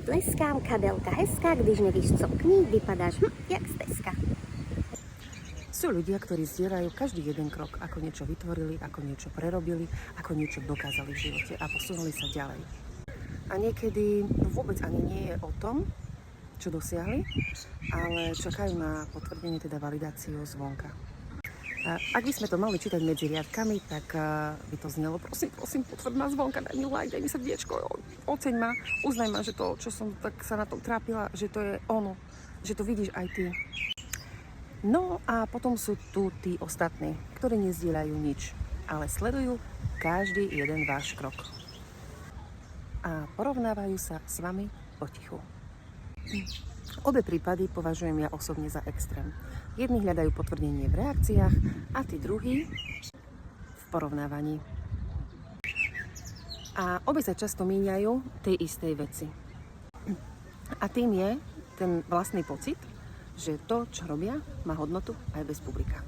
Tleskám, kabelka hezká, když nevíš co k ní, vypadáš jak steska. Sú ľudia, ktorí zdieľajú každý jeden krok, ako niečo vytvorili, ako niečo prerobili, ako niečo dokázali v živote a posunuli sa ďalej. A niekedy vôbec ani nie je o tom, čo dosiahli, ale čakajú na potvrdenie, teda validáciu zvonka. A ak by sme to mali čítať medzi riadkami, tak by to znelo, prosím, potvrď ma zvonka, daj mi like, daj mi srdiečko, oceň ma, uznaj ma, že to, čo som tak sa na tom trápila, že to je ono, že to vidíš aj ty. No a potom sú tu tí ostatní, ktorí nezdieľajú nič, ale sledujú každý jeden váš krok. A porovnávajú sa s vami potichu. Obe prípady považujem ja osobne za extrém. Jedni hľadajú potvrdenie v reakciách a tí druhí v porovnávaní. A obe sa často míňajú tej istej veci. A tým je ten vlastný pocit, že to, čo robia, má hodnotu aj bez publika.